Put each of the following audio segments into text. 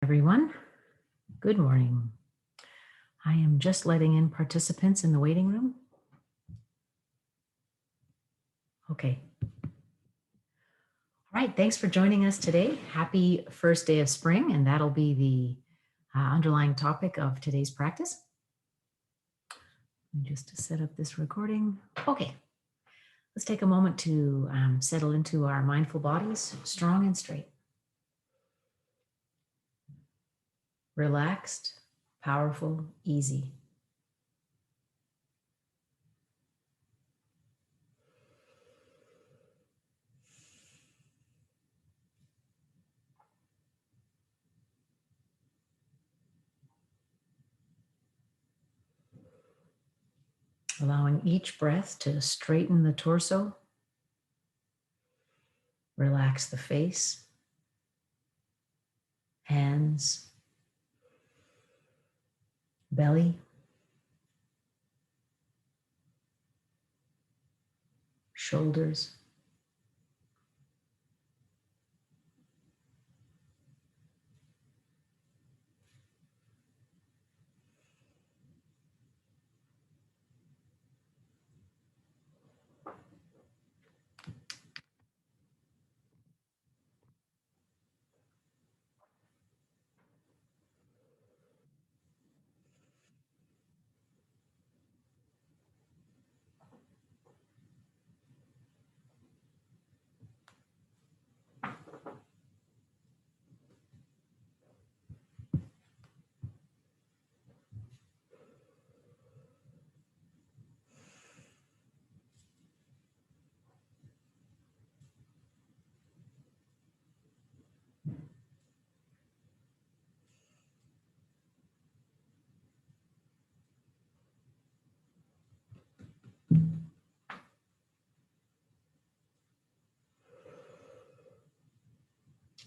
Everyone. Good morning. I am just letting in participants in the waiting room. Okay. All right. Thanks for joining us today. Happy first day of spring, and that'll be the underlying topic of today's practice. Just to set up this recording. Okay. Let's take a moment to settle into our mindful bodies, strong and straight. Relaxed, powerful, easy. Allowing each breath to straighten the torso. Relax the face, hands, belly, shoulders.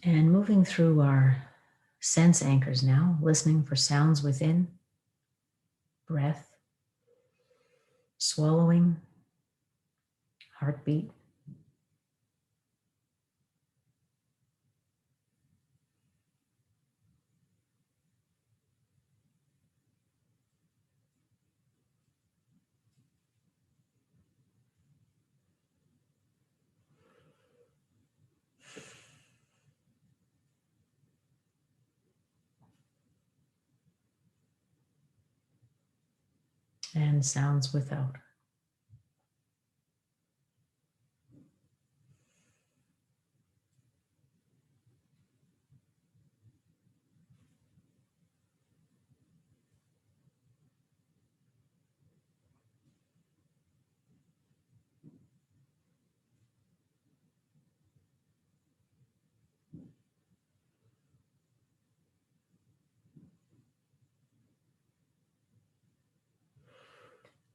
And moving through our sense anchors now, listening for sounds within, breath, swallowing, heartbeat. And sounds without.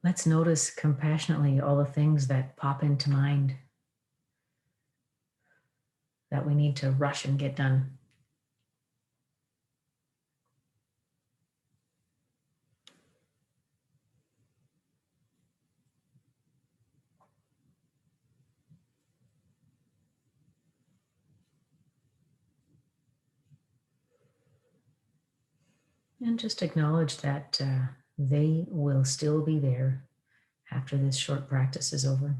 Let's notice compassionately all the things that pop into mind that we need to rush and get done. And just acknowledge that they will still be there after this short practice is over.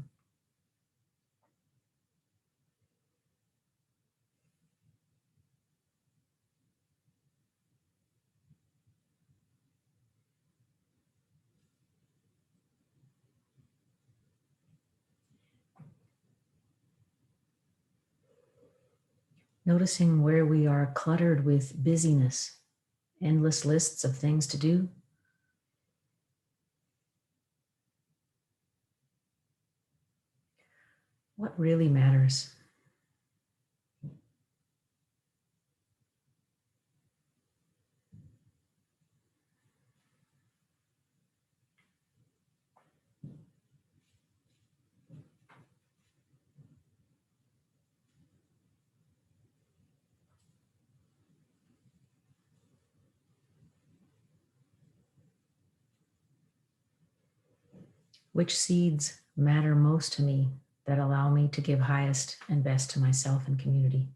Noticing where we are cluttered with busyness, endless lists of things to do. What really matters? Which seeds matter most to me that allow me to give highest and best to myself and community?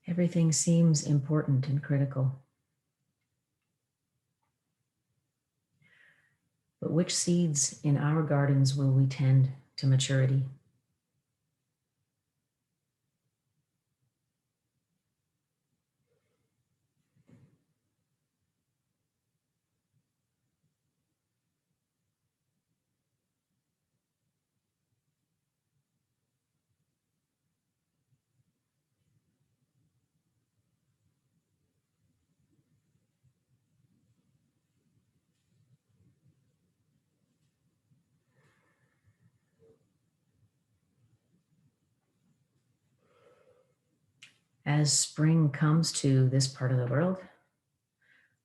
Everything seems important and critical. But which seeds in our gardens will we tend to maturity? As spring comes to this part of the world,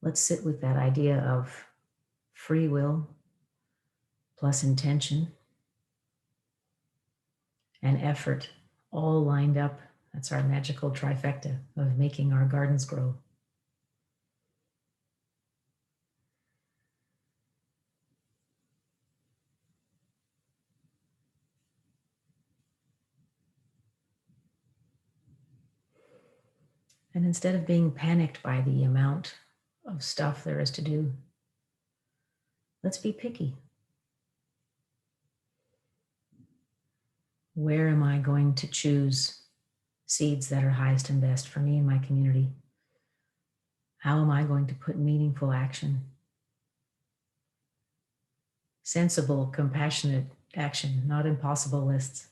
let's sit with that idea of free will plus intention and effort all lined up. That's our magical trifecta of making our gardens grow. And instead of being panicked by the amount of stuff there is to do, let's be picky. Where am I going to choose seeds that are highest and best for me and my community? How am I going to put meaningful action? Sensible, compassionate action, not impossible lists.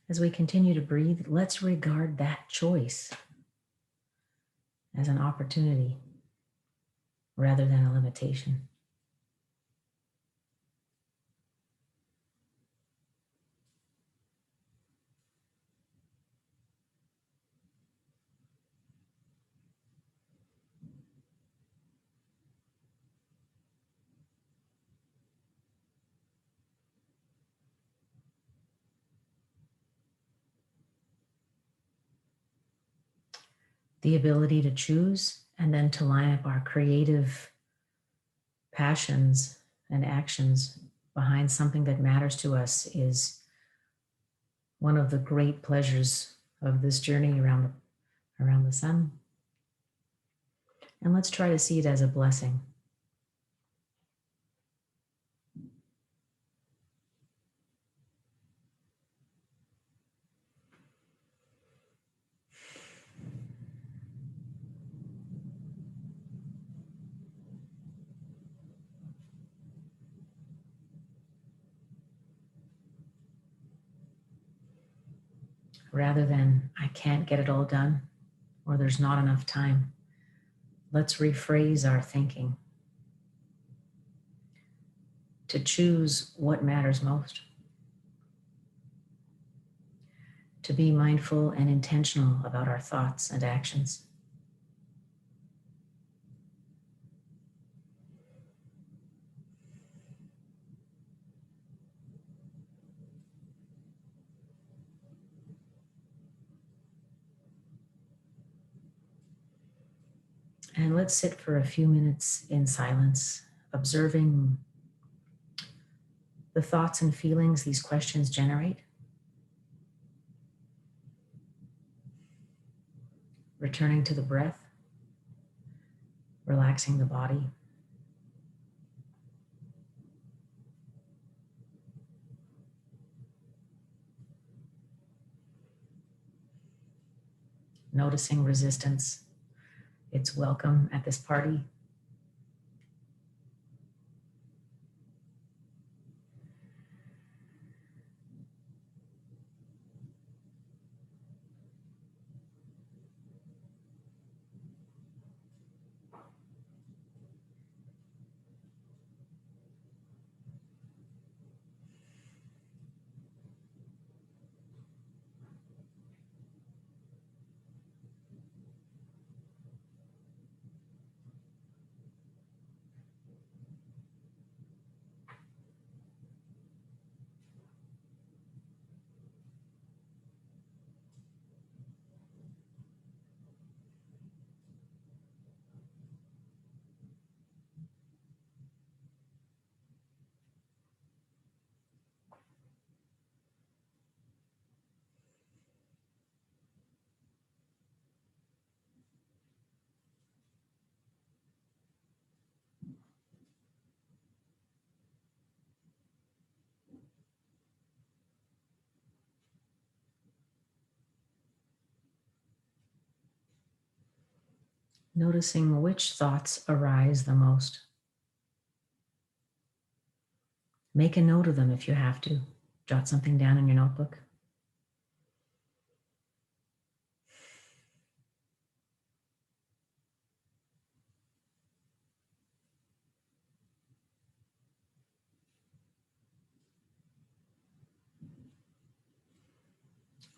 As we continue to breathe, let's regard that choice as an opportunity rather than a limitation. The ability to choose and then to line up our creative passions and actions behind something that matters to us is one of the great pleasures of this journey around the sun. And let's try to see it as a blessing. Rather than, I can't get it all done, or there's not enough time, let's rephrase our thinking to choose what matters most, to be mindful and intentional about our thoughts and actions. And let's sit for a few minutes in silence, observing the thoughts and feelings these questions generate. Returning to the breath, relaxing the body. Noticing resistance. It's welcome at this party. noticing which thoughts arise the most. Make a note of them if you have to. Jot something down in your notebook.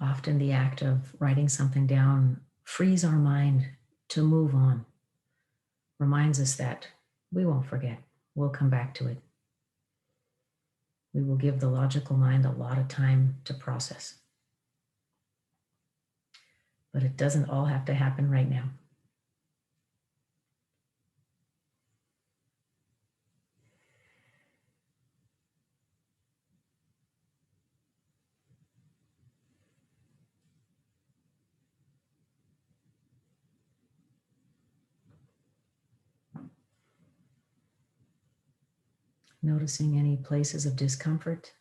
Often the act of writing something down frees our mind to move on, reminds us that we won't forget, we'll come back to it. We will give the logical mind a lot of time to process. But it doesn't all have to happen right now. Noticing any places of discomfort,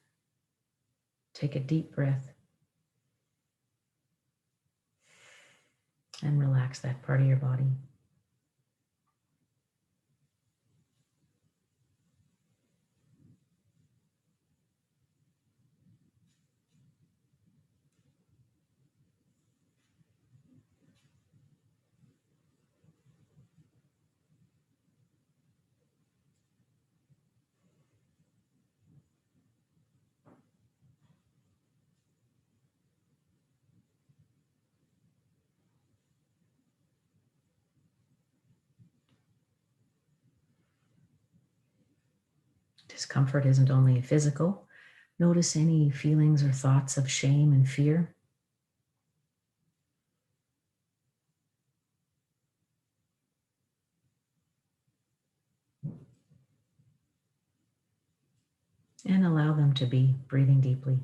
take a deep breath and relax that part of your body. Discomfort isn't only physical. Notice any feelings or thoughts of shame and fear. And allow them to be, breathing deeply.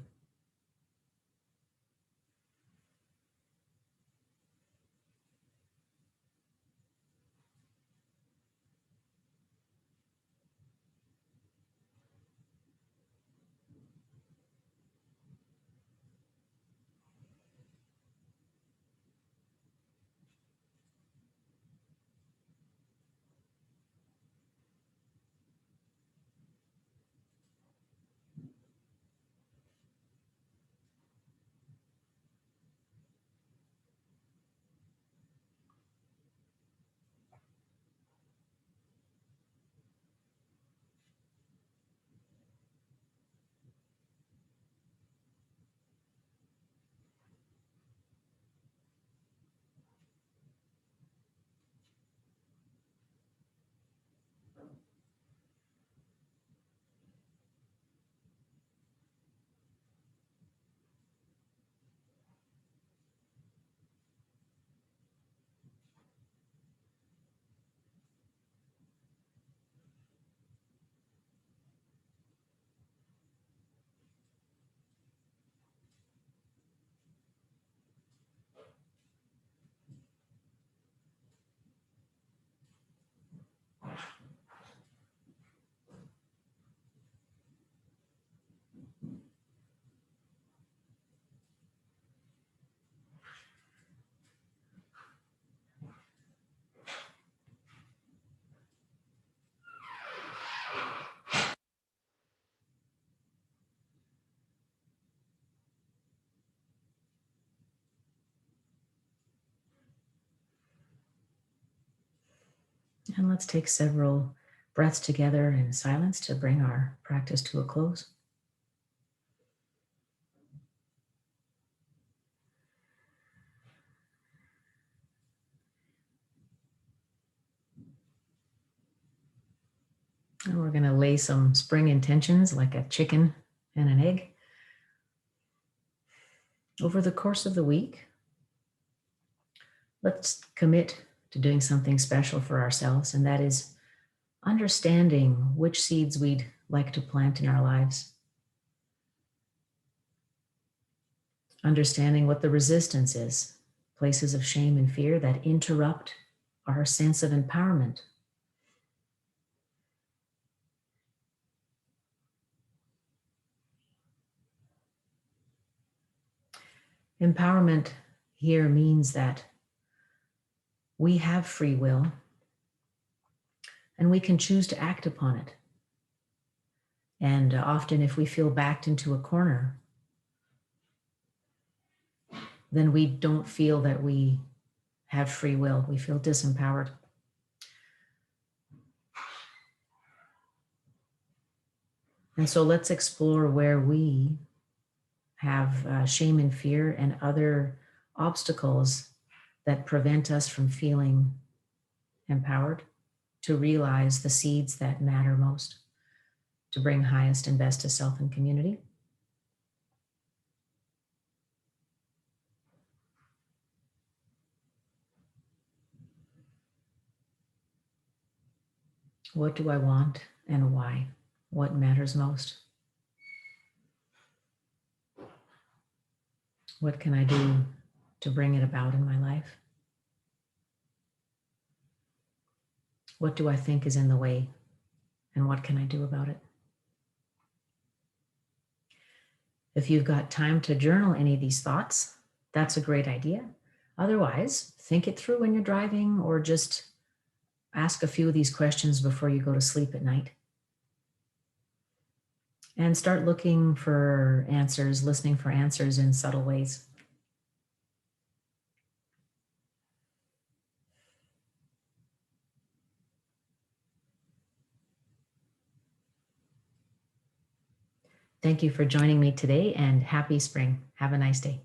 And let's take several breaths together in silence to bring our practice to a close. And we're going to lay some spring intentions like a chicken and an egg. Over the course of the week, let's commit to doing something special for ourselves, and that is understanding which seeds we'd like to plant in our lives. Understanding what the resistance is, places of shame and fear that interrupt our sense of empowerment. Empowerment here means that we have free will and we can choose to act upon it. And often, if we feel backed into a corner, then we don't feel that we have free will. We feel disempowered. And so let's explore where we have shame and fear and other obstacles that prevent us from feeling empowered to realize the seeds that matter most, to bring highest and best to self and community. What do I want and why? What matters most? What can I do to bring it about in my life? What do I think is in the way, and what can I do about it? If you've got time to journal any of these thoughts, that's a great idea. Otherwise, think it through when you're driving, or just ask a few of these questions before you go to sleep at night. And start looking for answers, listening for answers in subtle ways. Thank you for joining me today, and happy spring. Have a nice day.